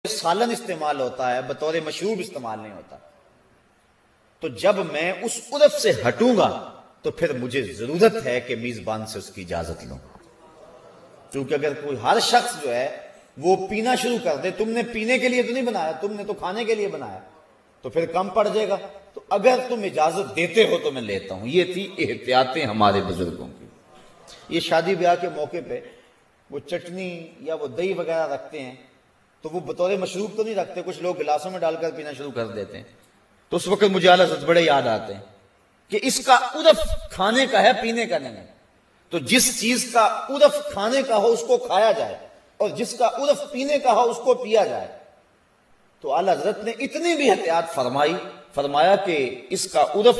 سالن استعمال ہوتا ہے، بطور مشروب استعمال نہیں ہوتا۔ تو جب میں اس عرف سے ہٹوں گا تو پھر مجھے ضرورت ہے کہ میزبان سے اس کی اجازت لوں، کیونکہ اگر کوئی ہر شخص جو ہے وہ پینا شروع کر دے، تم نے پینے کے لیے تو نہیں بنایا، تم نے تو کھانے کے لیے بنایا، تو پھر کم پڑ جائے گا۔ تو اگر تم اجازت دیتے ہو تو میں لیتا ہوں۔ یہ تھی احتیاطیں ہمارے بزرگوں کی۔ یہ شادی بیاہ کے موقع پہ وہ چٹنی یا وہ دہی وغیرہ رکھتے ہیں تو وہ بطور مشروب تو نہیں رکھتے، کچھ لوگ گلاسوں میں ڈال کر پینا شروع کر دیتے ہیں۔ تو اس وقت مجھے اعلیٰ حضرت بڑے یاد آتے ہیں کہ اس کا عرف کھانے کا ہے، پینے کا نہیں ہے۔ تو جس چیز کا عرف کھانے کا ہو اس کو کھایا جائے، اور جس کا عرف پینے کا ہو اس کو پیا جائے۔ تو اعلیٰ حضرت نے اتنی بھی احتیاط فرمایا کہ اس کا عرف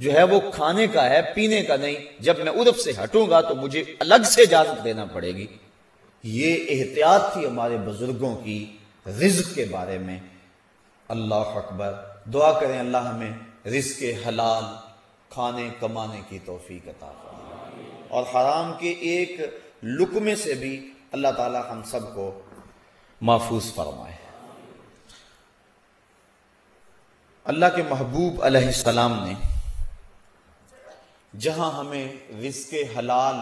جو ہے وہ کھانے کا ہے، پینے کا نہیں۔ جب میں عرف سے ہٹوں گا تو مجھے الگ سے اجازت دینا پڑے گی۔ یہ احتیاط تھی ہمارے بزرگوں کی رزق کے بارے میں۔ اللہ اکبر۔ دعا کریں اللہ ہمیں رزق حلال کھانے کمانے کی توفیق عطا فرمائے، اور حرام کے ایک لقمے سے بھی اللہ تعالی ہم سب کو محفوظ فرمائے۔ اللہ کے محبوب علیہ السلام نے جہاں ہمیں رزق حلال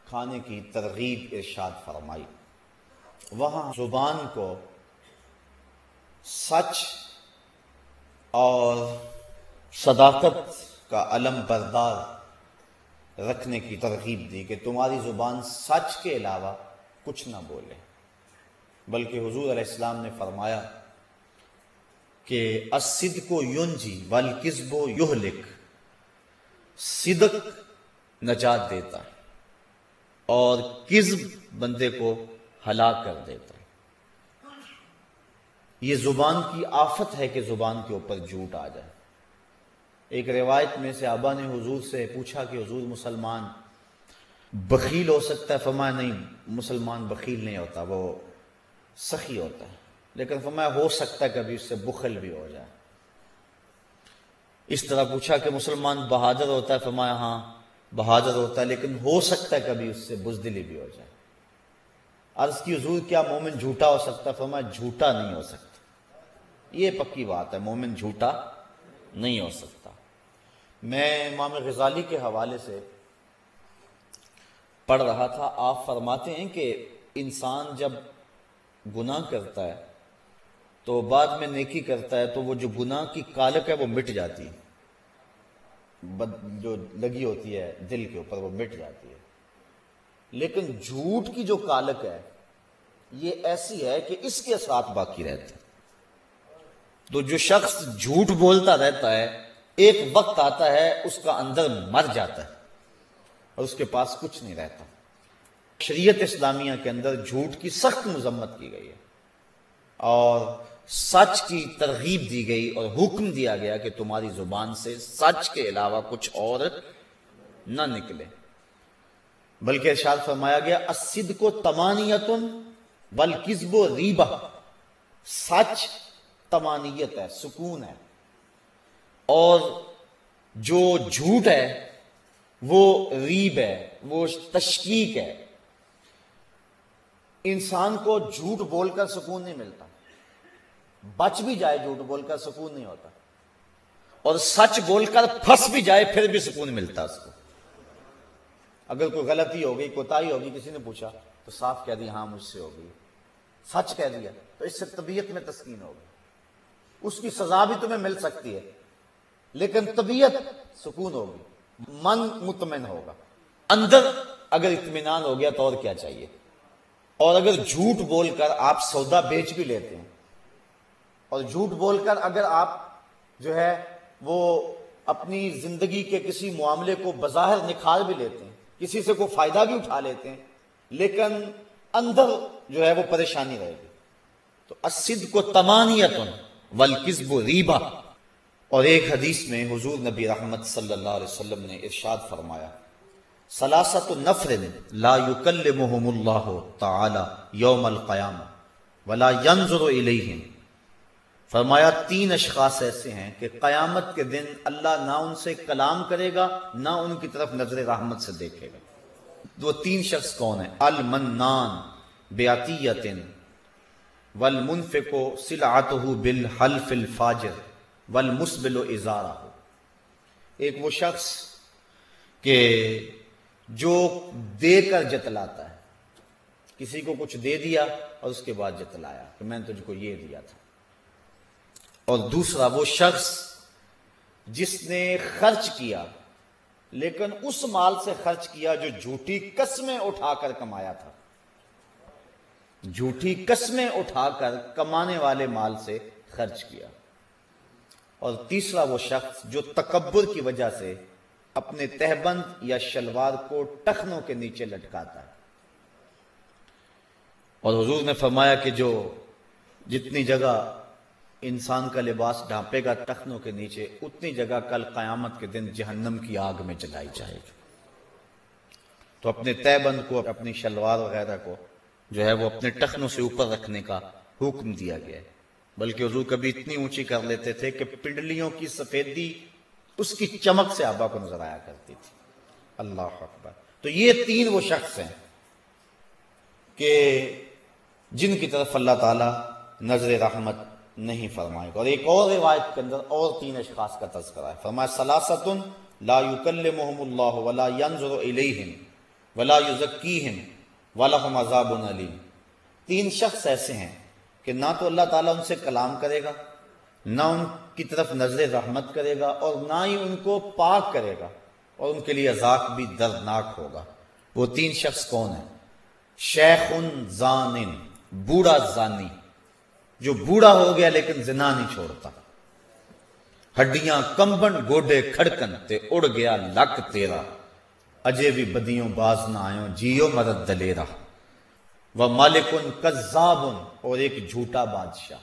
کھانے کی ترغیب ارشاد فرمائی، وہاں زبان کو سچ اور صداقت کا علم بردار رکھنے کی ترغیب دی کہ تمہاری زبان سچ کے علاوہ کچھ نہ بولے۔ بلکہ حضور علیہ السلام نے فرمایا کہ الصدق ینجی والکذب یہلک، صدق نجات دیتا ہے اور کذب بندے کو ہلاک کر دیتا ہے۔ یہ زبان کی آفت ہے کہ زبان کے اوپر جھوٹ آ جائے۔ ایک روایت میں صحابہ نے حضور سے پوچھا کہ حضور مسلمان بخیل ہو سکتا ہے؟ فرمایا نہیں، مسلمان بخیل نہیں ہوتا، وہ سخی ہوتا ہے۔ لیکن فرمایا ہو سکتا ہے کبھی اس سے بخل بھی ہو جائے۔ اس طرح پوچھا کہ مسلمان بہادر ہوتا ہے؟ فرمایا ہاں بہادر ہوتا ہے، لیکن ہو سکتا ہے کبھی اس سے بزدلی بھی ہو جائے۔ عرض کی حضور کیا مومن جھوٹا ہو سکتا ہے؟ فرمایا جھوٹا نہیں ہو سکتا، یہ پکی بات ہے، مومن جھوٹا نہیں ہو سکتا۔ میں امام غزالی کے حوالے سے پڑھ رہا تھا، آپ فرماتے ہیں کہ انسان جب گناہ کرتا ہے تو بعد میں نیکی کرتا ہے تو وہ جو گناہ کی کالک ہے وہ مٹ جاتی ہے، جو لگی ہوتی ہے دل کے اوپر وہ مٹ جاتی ہے۔ لیکن جھوٹ کی جو کالک ہے یہ ایسی ہے کہ اس کے اثرات باقی رہتے ہیں۔ تو جو شخص جھوٹ بولتا رہتا ہے ایک وقت آتا ہے اس کا اندر مر جاتا ہے اور اس کے پاس کچھ نہیں رہتا۔ شریعت اسلامیہ کے اندر جھوٹ کی سخت مذمت کی گئی ہے اور سچ کی ترغیب دی گئی اور حکم دیا گیا کہ تمہاری زبان سے سچ کے علاوہ کچھ اور نہ نکلے۔ بلکہ ارشاد فرمایا گیا الصدق طمانیۃ والکذب ریبہ، سچ طمانیت ہے، سکون ہے، اور جو جھوٹ ہے وہ ریب ہے، وہ تشکیک ہے۔ انسان کو جھوٹ بول کر سکون نہیں ملتا، بچ بھی جائے جھوٹ بول کر سکون نہیں ہوتا، اور سچ بول کر پھنس بھی جائے پھر بھی سکون ملتا اس کو۔ اگر کوئی غلطی ہو گئی، کوتاہی ہوگی، کسی نے پوچھا تو صاف کہہ دیا ہاں مجھ سے ہو گئی، سچ کہہ دیا تو اس سے طبیعت میں تسکین ہوگی۔ اس کی سزا بھی تمہیں مل سکتی ہے لیکن طبیعت سکون ہوگی، من مطمئن ہوگا، اندر اگر اطمینان ہو گیا تو اور کیا چاہیے۔ اور اگر جھوٹ بول کر آپ سودا بیچ بھی لیتے ہیں، اور جھوٹ بول کر اگر آپ جو ہے وہ اپنی زندگی کے کسی معاملے کو بظاہر نکھار بھی لیتے ہیں، کسی سے کوئی فائدہ بھی اٹھا لیتے ہیں، لیکن اندر جو ہے وہ پریشانی رہے گی۔ تو الصدق طمانیۃ والکذب ریبہ۔ اور ایک حدیث میں حضور نبی رحمت صلی اللہ علیہ وسلم نے ارشاد فرمایا ثلاثۃ نفر لا یکلمہم اللہ تعالی یوم القیامہ ولا ینظر الیہم، فرمایا 3 اشخاص ایسے ہیں کہ قیامت کے دن اللہ نہ ان سے کلام کرے گا نہ ان کی طرف نظر رحمت سے دیکھے گا۔ وہ 3 شخص کون ہیں؟ المنان بعطیۃ والمنفق سلعته بالحلف الفاجر والمسبل ازارہ، ایک وہ شخص کہ جو دے کر جتلاتا ہے، کسی کو کچھ دے دیا اور اس کے بعد جتلایا کہ میں نے تجھ کو یہ دیا تھا. اور دوسرا وہ شخص جس نے خرچ کیا لیکن اس مال سے خرچ کیا جو جھوٹی قسمیں اٹھا کر کمایا تھا، جھوٹی قسمیں اٹھا کر کمانے والے مال سے خرچ کیا. اور تیسرا وہ شخص جو تکبر کی وجہ سے اپنے تہبند یا شلوار کو ٹخنوں کے نیچے لٹکاتا ہے. اور حضور نے فرمایا کہ جو جتنی جگہ انسان کا لباس ڈھانپے گا ٹخنوں کے نیچے، اتنی جگہ کل قیامت کے دن جہنم کی آگ میں جلائی جائے گی. تو اپنے تہبند کو، اپنی شلوار وغیرہ کو جو ہے وہ اپنے ٹخنوں سے اوپر رکھنے کا حکم دیا گیا ہے. بلکہ حضور کبھی اتنی اونچی کر لیتے تھے کہ پنڈلیوں کی سفیدی اس کی چمک سے آبا کو نظر آیا کرتی تھی. اللہ اکبر. تو یہ تین وہ شخص ہیں کہ جن کی طرف اللہ تعالی نظر رحمت نہیں فرمائے گا. اور ایک اور روایت کے اندر اور تین اشخاص کا تذکرہ ہے. فرمایا ثلاثۃ لا یکلمہم اللہ ولا ینظر الیہم ولا یزکیہم ولہم عذاب علیم. تین شخص ایسے ہیں کہ نہ تو اللہ تعالیٰ ان سے کلام کرے گا، نہ ان کی طرف نظر رحمت کرے گا، اور نہ ہی ان کو پاک کرے گا، اور ان کے لیے عذاب بھی دردناک ہوگا. وہ تین شخص کون ہیں؟ شیخ زان، بوڑھا زانی جو بوڑھا ہو گیا لیکن زنا نہیں چھوڑتا. ہڈیاں کمبن گوڈے کھڑکن تے اڑ گیا لک تیرا، اجے بھی بدیوں باز نہ آئوں جیو مدد دلیرا. وہ مالکن کذاب، اور ایک جھوٹا بادشاہ،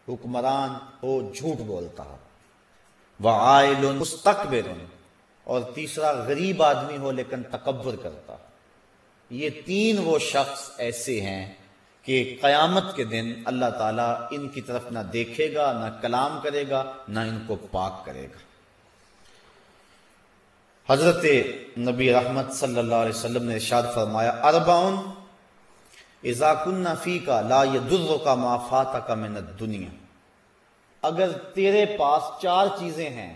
حکمران ہو جھوٹ بولتا ہو. وہ عائل مستکبر، اور تیسرا غریب آدمی ہو لیکن تکبر کرتا. یہ تین وہ شخص ایسے ہیں کہ قیامت کے دن اللہ تعالیٰ ان کی طرف نہ دیکھے گا، نہ کلام کرے گا، نہ ان کو پاک کرے گا. حضرت نبی رحمت صلی اللہ علیہ وسلم نے ارشاد فرمایا اربعن اذا کن فیک لا یضرک ما فاتک من الدنیا. اگر تیرے پاس چار چیزیں ہیں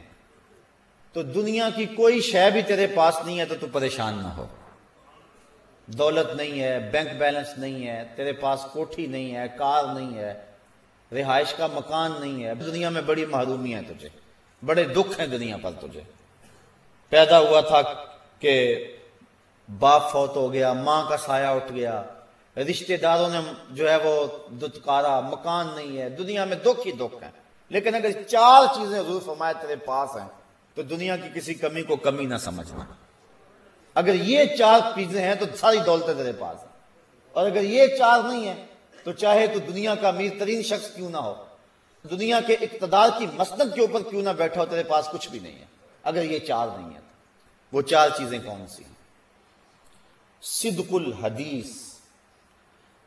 تو دنیا کی کوئی شے بھی تیرے پاس نہیں ہے تو پریشان نہ ہو. دولت نہیں ہے، بینک بیلنس نہیں ہے، تیرے پاس کوٹھی نہیں ہے، کار نہیں ہے، رہائش کا مکان نہیں ہے، دنیا میں بڑی محرومی ہے، تجھے بڑے دکھ ہیں دنیا پر. تجھے پیدا ہوا تھا کہ باپ فوت ہو گیا، ماں کا سایہ اٹھ گیا، رشتہ داروں نے جو ہے وہ دتکارا، مکان نہیں ہے، دنیا میں دکھ ہی دکھ ہیں. لیکن اگر چار چیزیں حضور فرمایا تیرے پاس ہیں تو دنیا کی کسی کمی کو کمی نہ سمجھنا. اگر یہ چار چیزیں ہیں تو ساری دولتیں تیرے پاس ہیں. اور اگر یہ چار نہیں ہیں تو چاہے تو دنیا کا امیر ترین شخص کیوں نہ ہو، دنیا کے اقتدار کی مسند کے اوپر کیوں نہ بیٹھا ہو، تیرے پاس کچھ بھی نہیں ہے اگر یہ چار نہیں ہیں. وہ چار چیزیں کون سی ہیں؟ صدق الحدیث،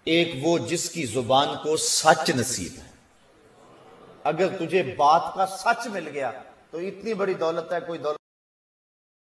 ایک وہ جس کی زبان کو سچ نصیب ہے. اگر تجھے بات کا سچ مل گیا تو اتنی بڑی دولت ہے کوئی دولت